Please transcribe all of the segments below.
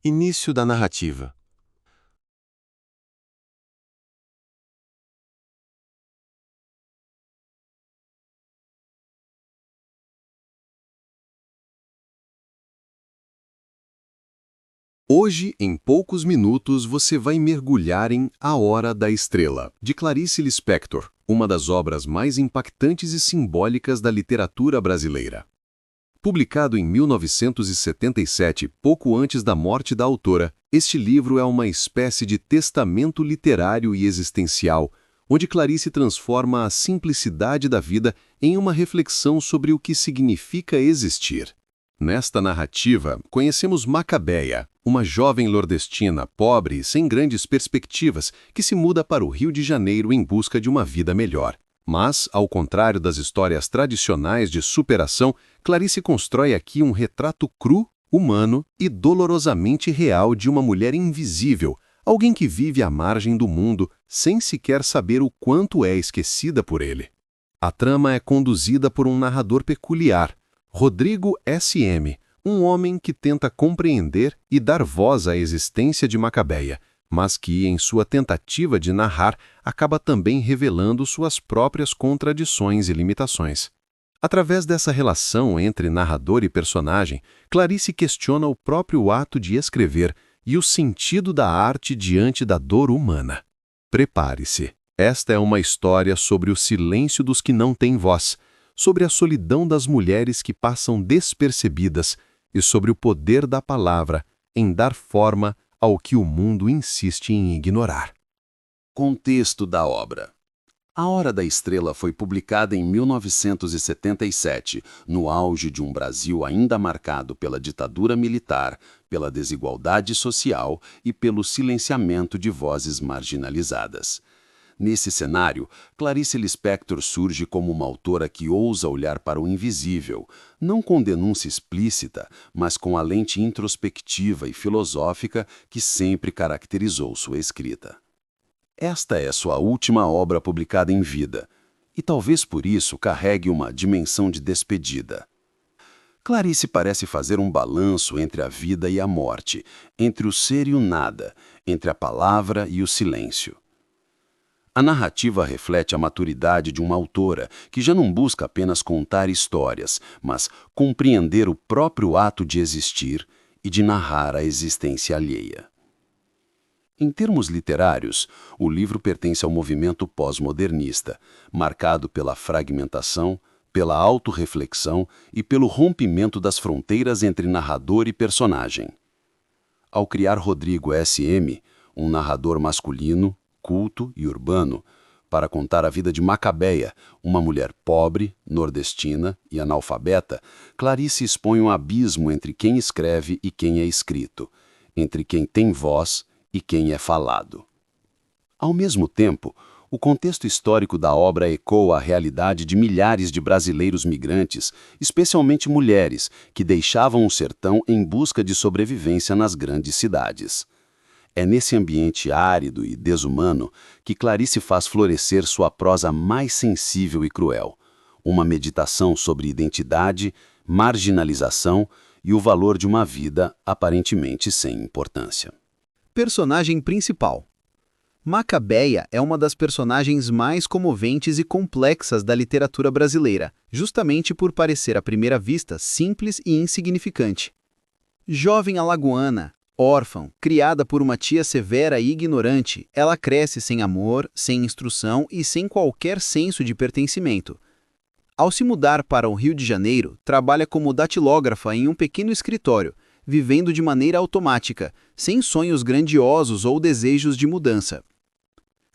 Início da narrativa. Hoje, em poucos minutos, você vai mergulhar em A Hora da Estrela, de Clarice Lispector, uma das obras mais impactantes e simbólicas da literatura brasileira. Publicado em 1977, pouco antes da morte da autora, este livro é uma espécie de testamento literário e existencial, onde Clarice transforma a simplicidade da vida em uma reflexão sobre o que significa existir. Nesta narrativa, conhecemos Macabeia, uma jovem nordestina pobre e sem grandes perspectivas que se muda para o Rio de Janeiro em busca de uma vida melhor. Mas, ao contrário das histórias tradicionais de superação, Clarice constrói aqui um retrato cru, humano e dolorosamente real de uma mulher invisível, alguém que vive à margem do mundo sem sequer saber o quanto é esquecida por ele. A trama é conduzida por um narrador peculiar, Rodrigo S.M., um homem que tenta compreender e dar voz à existência de Macabeia, mas que, em sua tentativa de narrar, acaba também revelando suas próprias contradições e limitações. Através dessa relação entre narrador e personagem, Clarice questiona o próprio ato de escrever e o sentido da arte diante da dor humana. Prepare-se. Esta é uma história sobre o silêncio dos que não têm voz, sobre a solidão das mulheres que passam despercebidas e sobre o poder da palavra em dar forma ao que o mundo insiste em ignorar. Contexto da obra. A Hora da Estrela foi publicada em 1977, no auge de um Brasil ainda marcado pela ditadura militar, pela desigualdade social e pelo silenciamento de vozes marginalizadas. Nesse cenário, Clarice Lispector surge como uma autora que ousa olhar para o invisível, não com denúncia explícita, mas com a lente introspectiva e filosófica que sempre caracterizou sua escrita. Esta é sua última obra publicada em vida, e talvez por isso carregue uma dimensão de despedida. Clarice parece fazer um balanço entre a vida e a morte, entre o ser e o nada, entre a palavra e o silêncio. A narrativa reflete a maturidade de uma autora que já não busca apenas contar histórias, mas compreender o próprio ato de existir e de narrar a existência alheia. Em termos literários, o livro pertence ao movimento pós-modernista, marcado pela fragmentação, pela autorreflexão e pelo rompimento das fronteiras entre narrador e personagem. Ao criar Rodrigo S.M., um narrador masculino, culto e urbano, para contar a vida de Macabeia, uma mulher pobre, nordestina e analfabeta, Clarice expõe um abismo entre quem escreve e quem é escrito, entre quem tem voz e quem é falado. Ao mesmo tempo, o contexto histórico da obra ecoa a realidade de milhares de brasileiros migrantes, especialmente mulheres, que deixavam o sertão em busca de sobrevivência nas grandes cidades. É nesse ambiente árido e desumano que Clarice faz florescer sua prosa mais sensível e cruel, uma meditação sobre identidade, marginalização e o valor de uma vida aparentemente sem importância. Personagem principal. Macabeia é uma das personagens mais comoventes e complexas da literatura brasileira, justamente por parecer à primeira vista simples e insignificante. Jovem alagoana, órfã, criada por uma tia severa e ignorante, ela cresce sem amor, sem instrução e sem qualquer senso de pertencimento. Ao se mudar para o Rio de Janeiro, trabalha como datilógrafa em um pequeno escritório, vivendo de maneira automática, sem sonhos grandiosos ou desejos de mudança.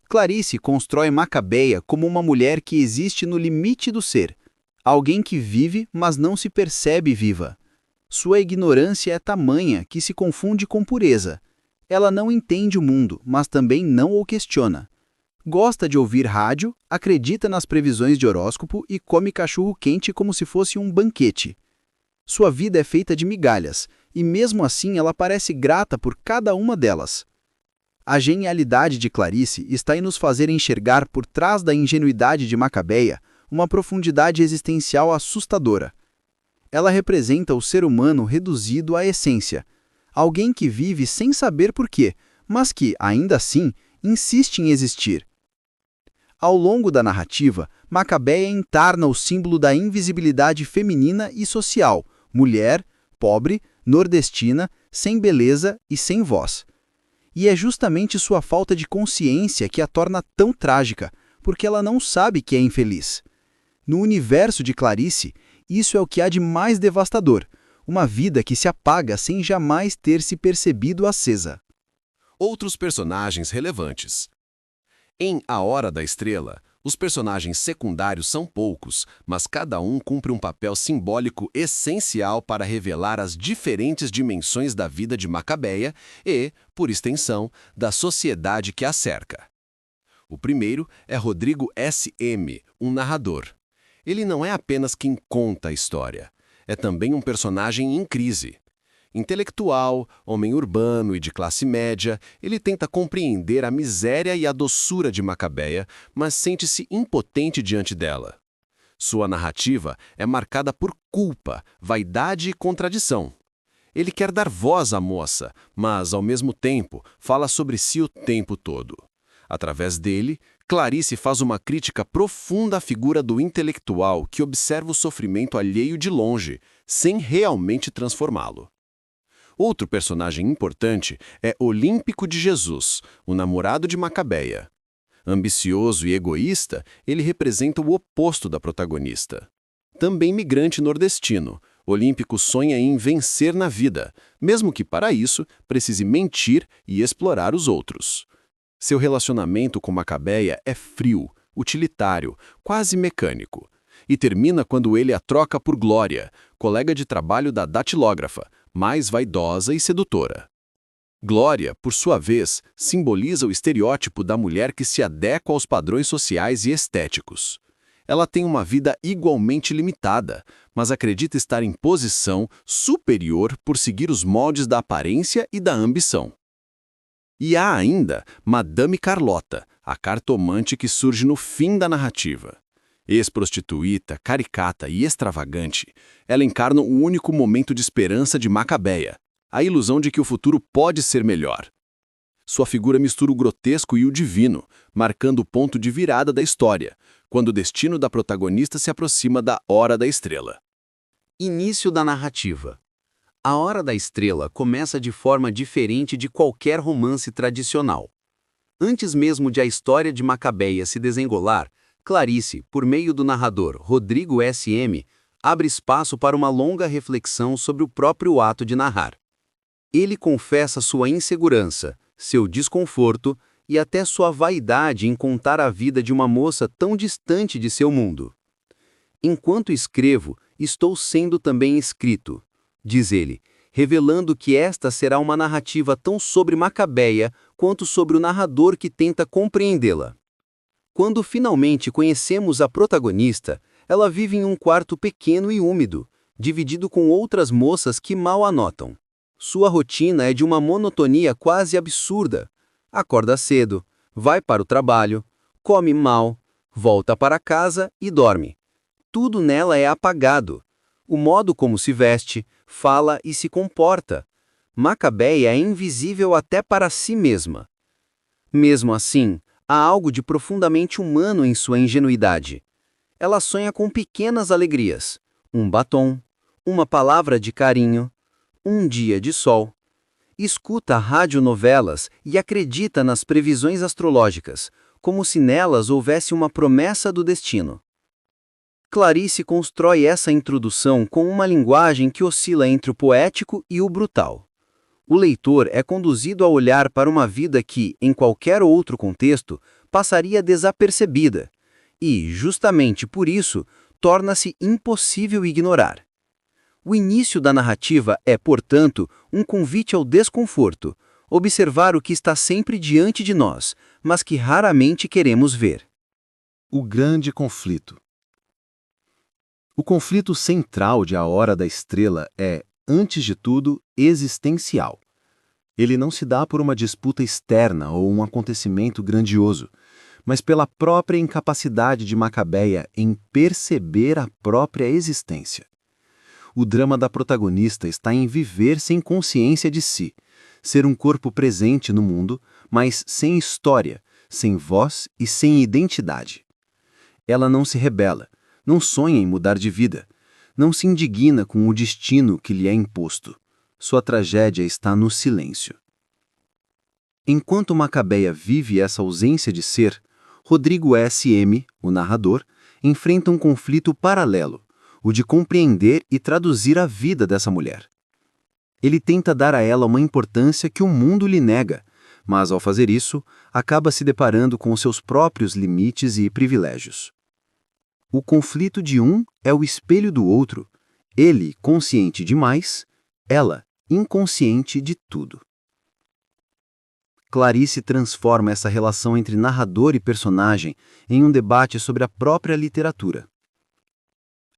Clarice constrói Macabeia como uma mulher que existe no limite do ser, alguém que vive, mas não se percebe viva. Sua ignorância é tamanha que se confunde com pureza. Ela não entende o mundo, mas também não o questiona. Gosta de ouvir rádio, acredita nas previsões de horóscopo e come cachorro-quente como se fosse um banquete. Sua vida é feita de migalhas, e mesmo assim ela parece grata por cada uma delas. A genialidade de Clarice está em nos fazer enxergar por trás da ingenuidade de Macabeia uma profundidade existencial assustadora. Ela representa o ser humano reduzido à essência, Alguém que vive sem saber por quê, mas que, ainda assim, insiste em existir. Ao longo da narrativa, Macabeia encarna o símbolo da invisibilidade feminina e social, mulher, pobre, nordestina, sem beleza e sem voz. E é justamente sua falta de consciência que a torna tão trágica, porque ela não sabe que é infeliz. No universo de Clarice, isso é o que há de mais devastador, uma vida que se apaga sem jamais ter se percebido acesa. Outros personagens relevantes. Em A Hora da Estrela, os personagens secundários são poucos, mas cada um cumpre um papel simbólico essencial para revelar as diferentes dimensões da vida de Macabeia e, por extensão, da sociedade que a cerca. O primeiro é Rodrigo S.M., um narrador. Ele não é apenas quem conta a história, é também um personagem em crise. Intelectual, homem urbano e de classe média, ele tenta compreender a miséria e a doçura de Macabeia, mas sente-se impotente diante dela. Sua narrativa é marcada por culpa, vaidade e contradição. Ele quer dar voz à moça, mas, ao mesmo tempo, fala sobre si o tempo todo. Através dele, Clarice faz uma crítica profunda à figura do intelectual que observa o sofrimento alheio de longe, sem realmente transformá-lo. Outro personagem importante é Olímpico de Jesus, o namorado de Macabeia. Ambicioso e egoísta, ele representa o oposto da protagonista. Também migrante nordestino, Olímpico sonha em vencer na vida, mesmo que para isso precise mentir e explorar os outros. Seu relacionamento com Macabeia é frio, utilitário, quase mecânico, e termina quando ele a troca por Glória, colega de trabalho da datilógrafa, mais vaidosa e sedutora. Glória, por sua vez, simboliza o estereótipo da mulher que se adequa aos padrões sociais e estéticos. Ela tem uma vida igualmente limitada, mas acredita estar em posição superior por seguir os moldes da aparência e da ambição. E há ainda Madame Carlota, a cartomante que surge no fim da narrativa. Ex-prostituta, caricata e extravagante, ela encarna o único momento de esperança de Macabeia, a ilusão de que o futuro pode ser melhor. Sua figura mistura o grotesco e o divino, marcando o ponto de virada da história, quando o destino da protagonista se aproxima da Hora da Estrela. Início da narrativa. A Hora da Estrela começa de forma diferente de qualquer romance tradicional. Antes mesmo de a história de Macabeia se desenrolar, Clarice, por meio do narrador Rodrigo S.M., abre espaço para uma longa reflexão sobre o próprio ato de narrar. Ele confessa sua insegurança, seu desconforto e até sua vaidade em contar a vida de uma moça tão distante de seu mundo. Enquanto escrevo, estou sendo também escrito, diz ele, revelando que esta será uma narrativa tão sobre Macabeia quanto sobre o narrador que tenta compreendê-la. Quando finalmente conhecemos a protagonista, ela vive em um quarto pequeno e úmido, dividido com outras moças que mal a notam. Sua rotina é de uma monotonia quase absurda. Acorda cedo, vai para o trabalho, come mal, volta para casa e dorme. Tudo nela é apagado. O modo como se veste, fala e se comporta. Macabeia é invisível até para si mesma. Mesmo assim, há algo de profundamente humano em sua ingenuidade. Ela sonha com pequenas alegrias, um batom, uma palavra de carinho, um dia de sol. Escuta radionovelas e acredita nas previsões astrológicas, como se nelas houvesse uma promessa do destino. Clarice constrói essa introdução com uma linguagem que oscila entre o poético e o brutal. O leitor é conduzido a olhar para uma vida que, em qualquer outro contexto, passaria desapercebida, e, justamente por isso, torna-se impossível ignorar. O início da narrativa é, portanto, um convite ao desconforto, observar o que está sempre diante de nós, mas que raramente queremos ver. O grande conflito. O conflito central de A Hora da Estrela é, antes de tudo, existencial. Ele não se dá por uma disputa externa ou um acontecimento grandioso, mas pela própria incapacidade de Macabeia em perceber a própria existência. O drama da protagonista está em viver sem consciência de si, ser um corpo presente no mundo, mas sem história, sem voz e sem identidade. Ela não se rebela, não sonha em mudar de vida, não se indigna com o destino que lhe é imposto. Sua tragédia está no silêncio. Enquanto Macabeia vive essa ausência de ser, Rodrigo S.M., o narrador, enfrenta um conflito paralelo, o de compreender e traduzir a vida dessa mulher. Ele tenta dar a ela uma importância que o mundo lhe nega, mas ao fazer isso, acaba se deparando com seus próprios limites e privilégios. O conflito de um é o espelho do outro, ele consciente demais, ela inconsciente de tudo. Clarice transforma essa relação entre narrador e personagem em um debate sobre a própria literatura.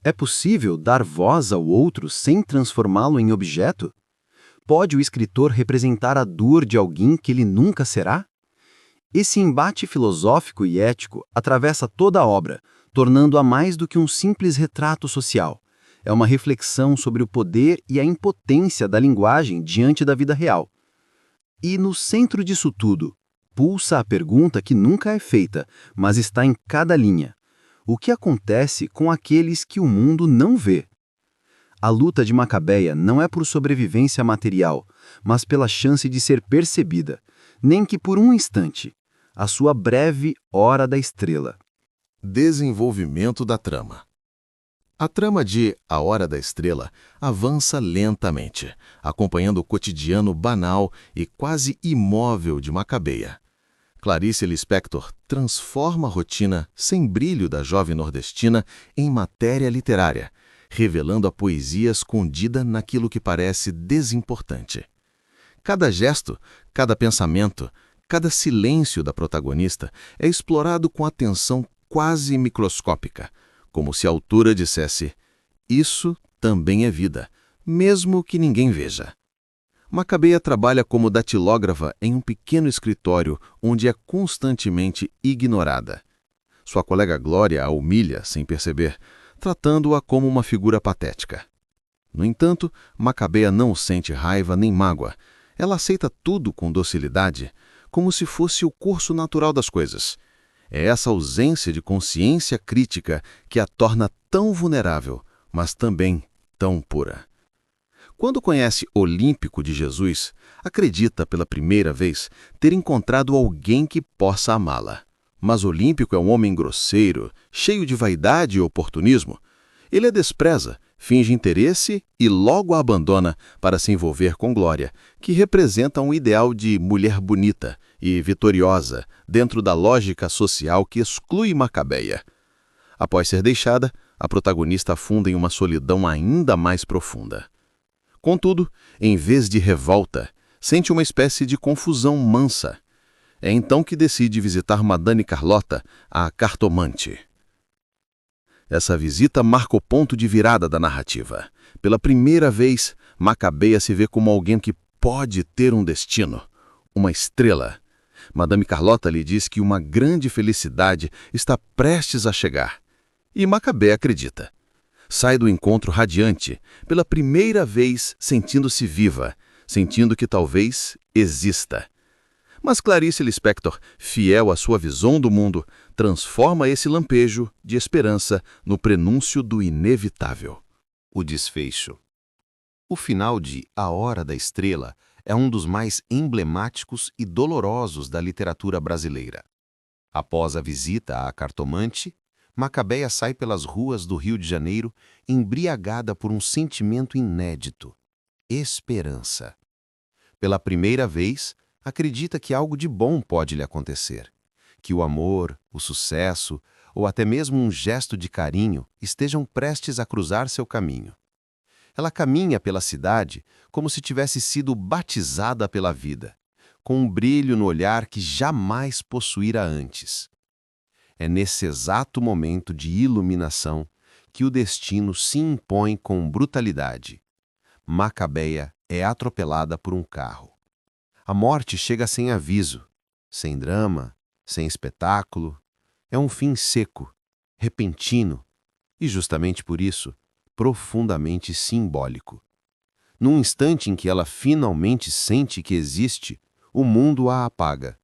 É possível dar voz ao outro sem transformá-lo em objeto? Pode o escritor representar a dor de alguém que ele nunca será? Esse embate filosófico e ético atravessa toda a obra, tornando-a mais do que um simples retrato social. É uma reflexão sobre o poder e a impotência da linguagem diante da vida real. E no centro disso tudo, pulsa a pergunta que nunca é feita, mas está em cada linha. O que acontece com aqueles que o mundo não vê? A luta de Macabeia não é por sobrevivência material, mas pela chance de ser percebida, nem que por um instante, a sua breve Hora da Estrela. Desenvolvimento da trama. A trama de A Hora da Estrela avança lentamente, acompanhando o cotidiano banal e quase imóvel de Macabeia. Clarice Lispector transforma a rotina sem brilho da jovem nordestina em matéria literária, revelando a poesia escondida naquilo que parece desimportante. Cada gesto, cada pensamento, cada silêncio da protagonista é explorado com atenção quase microscópica, como se a autora dissesse: isso também é vida, mesmo que ninguém veja. Macabeia trabalha como datilógrafa em um pequeno escritório onde é constantemente ignorada. Sua colega Glória a humilha sem perceber, tratando-a como uma figura patética. No entanto, Macabeia não sente raiva nem mágoa. Ela aceita tudo com docilidade, como se fosse o curso natural das coisas. É essa ausência de consciência crítica que a torna tão vulnerável, mas também tão pura. Quando conhece Olímpico de Jesus, acredita pela primeira vez ter encontrado alguém que possa amá-la. Mas Olímpico é um homem grosseiro, cheio de vaidade e oportunismo. Ele a despreza, finge interesse e logo a abandona para se envolver com Glória, que representa um ideal de mulher bonita e vitoriosa dentro da lógica social que exclui Macabeia. Após ser deixada, a protagonista afunda em uma solidão ainda mais profunda. Contudo, em vez de revolta, sente uma espécie de confusão mansa. É então que decide visitar Madame Carlota, a cartomante. Essa visita marca o ponto de virada da narrativa. Pela primeira vez, Macabeia se vê como alguém que pode ter um destino, uma estrela. Madame Carlota lhe diz que uma grande felicidade está prestes a chegar. E Macabeia acredita. Sai do encontro radiante, pela primeira vez sentindo-se viva, sentindo que talvez exista. Mas Clarice Lispector, fiel à sua visão do mundo, transforma esse lampejo de esperança no prenúncio do inevitável. O desfecho. O final de A Hora da Estrela é um dos mais emblemáticos e dolorosos da literatura brasileira. Após a visita à cartomante, Macabeia sai pelas ruas do Rio de Janeiro embriagada por um sentimento inédito: esperança. Pela primeira vez, acredita que algo de bom pode lhe acontecer, que o amor, o sucesso ou até mesmo um gesto de carinho estejam prestes a cruzar seu caminho. Ela caminha pela cidade como se tivesse sido batizada pela vida, com um brilho no olhar que jamais possuíra antes. É nesse exato momento de iluminação que o destino se impõe com brutalidade. Macabeia é atropelada por um carro. A morte chega sem aviso, sem drama, sem espetáculo. É um fim seco, repentino, e justamente por isso, profundamente simbólico. Num instante em que ela finalmente sente que existe, o mundo a apaga.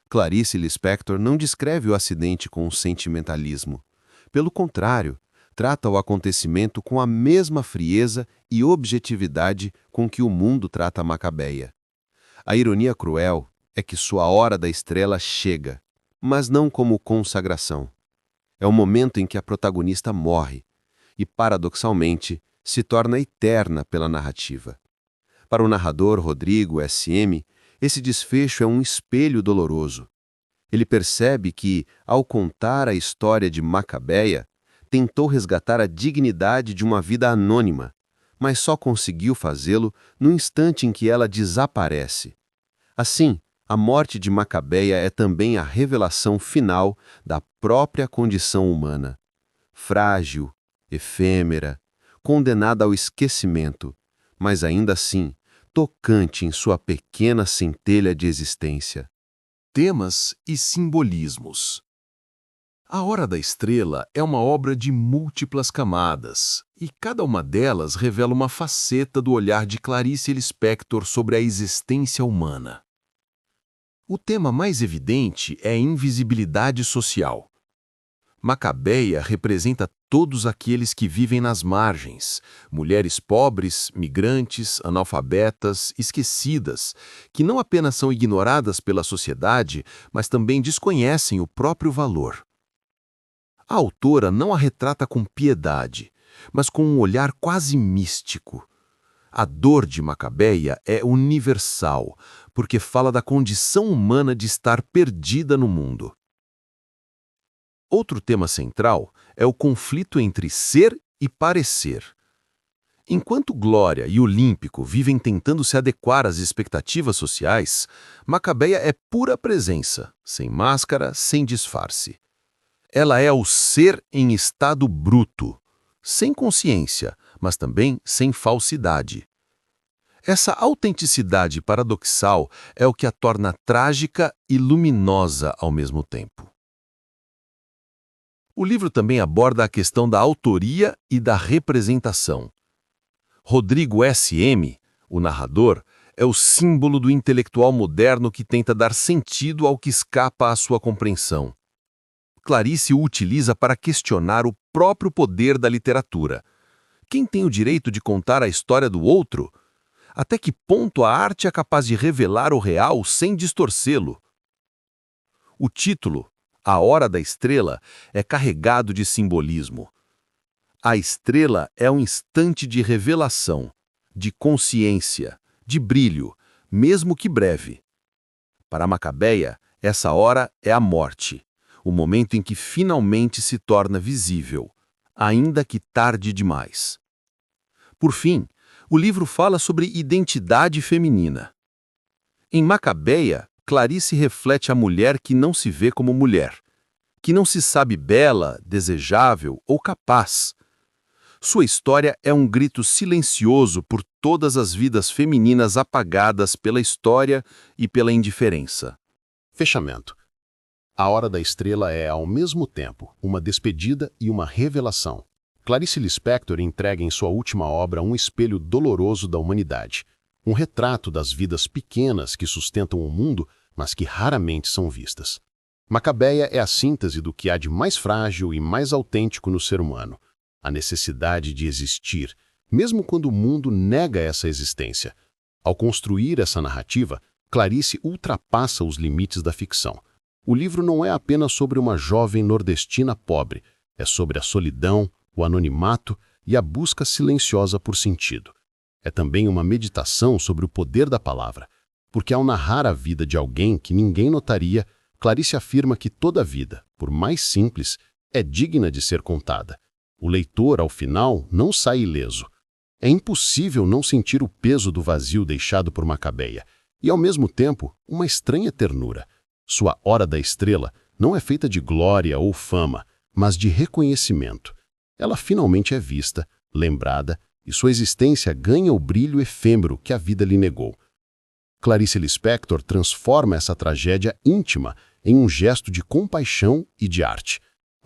Clarice Lispector não descreve o acidente com sentimentalismo. Pelo contrário, trata o acontecimento com a mesma frieza e objetividade com que o mundo trata a Macabeia. A ironia cruel é que sua hora da estrela chega, mas não como consagração. É o momento em que a protagonista morre e, paradoxalmente, se torna eterna pela narrativa. Para o narrador Rodrigo S.M., esse desfecho é um espelho doloroso. Ele percebe que, ao contar a história de Macabeia, tentou resgatar a dignidade de uma vida anônima, mas só conseguiu fazê-lo no instante em que ela desaparece. Assim, a morte de Macabeia é também a revelação final da própria condição humana. Frágil, efêmera, condenada ao esquecimento, mas ainda assim tocante em sua pequena centelha de existência. Temas e simbolismos. A Hora da Estrela é uma obra de múltiplas camadas, e cada uma delas revela uma faceta do olhar de Clarice Lispector sobre a existência humana. O tema mais evidente é a invisibilidade social. Macabeia representa todos aqueles que vivem nas margens, mulheres pobres, migrantes, analfabetas, esquecidas, que não apenas são ignoradas pela sociedade, mas também desconhecem o próprio valor. A autora não a retrata com piedade, mas com um olhar quase místico. A dor de Macabeia é universal, porque fala da condição humana de estar perdida no mundo. Outro tema central é o conflito entre ser e parecer. Enquanto Glória e Olímpico vivem tentando se adequar às expectativas sociais, Macabeia é pura presença, sem máscara, sem disfarce. Ela é o ser em estado bruto, sem consciência, mas também sem falsidade. Essa autenticidade paradoxal é o que a torna trágica e luminosa ao mesmo tempo. O livro também aborda a questão da autoria e da representação. Rodrigo S.M., o narrador, é o símbolo do intelectual moderno que tenta dar sentido ao que escapa à sua compreensão. Clarice o utiliza para questionar o próprio poder da literatura. Quem tem o direito de contar a história do outro? Até que ponto a arte é capaz de revelar o real sem distorcê-lo? O título, A Hora da Estrela, é carregado de simbolismo. A estrela é um instante de revelação, de consciência, de brilho, mesmo que breve. Para Macabeia, essa hora é a morte, o momento em que finalmente se torna visível, ainda que tarde demais. Por fim, o livro fala sobre identidade feminina. Em Macabeia, Clarice reflete a mulher que não se vê como mulher, que não se sabe bela, desejável ou capaz. Sua história é um grito silencioso por todas as vidas femininas apagadas pela história e pela indiferença. Fechamento. A Hora da Estrela é, ao mesmo tempo, uma despedida e uma revelação. Clarice Lispector entrega em sua última obra um espelho doloroso da humanidade, um retrato das vidas pequenas que sustentam o mundo, mas que raramente são vistas. Macabeia é a síntese do que há de mais frágil e mais autêntico no ser humano, a necessidade de existir, mesmo quando o mundo nega essa existência. Ao construir essa narrativa, Clarice ultrapassa os limites da ficção. O livro não é apenas sobre uma jovem nordestina pobre, é sobre a solidão, o anonimato e a busca silenciosa por sentido. É também uma meditação sobre o poder da palavra, porque ao narrar a vida de alguém que ninguém notaria, Clarice afirma que toda vida, por mais simples, é digna de ser contada. O leitor, ao final, não sai ileso. É impossível não sentir o peso do vazio deixado por Macabeia, e, ao mesmo tempo, uma estranha ternura. Sua Hora da Estrela não é feita de glória ou fama, mas de reconhecimento. Ela finalmente é vista, lembrada, e sua existência ganha o brilho efêmero que a vida lhe negou. Clarice Lispector transforma essa tragédia íntima em um gesto de compaixão e de arte.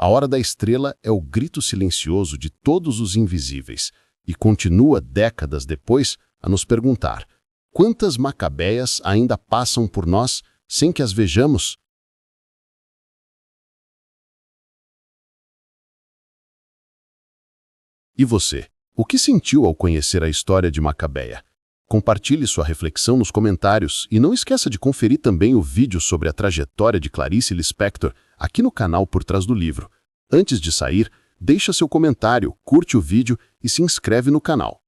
A Hora da Estrela é o grito silencioso de todos os invisíveis e continua décadas depois a nos perguntar: quantas macabeias ainda passam por nós sem que as vejamos? E você, o que sentiu ao conhecer a história de Macabeia? Compartilhe sua reflexão nos comentários e não esqueça de conferir também o vídeo sobre a trajetória de Clarice Lispector aqui no canal Por Trás do Livro. Antes de sair, deixa seu comentário, curte o vídeo e se inscreve no canal.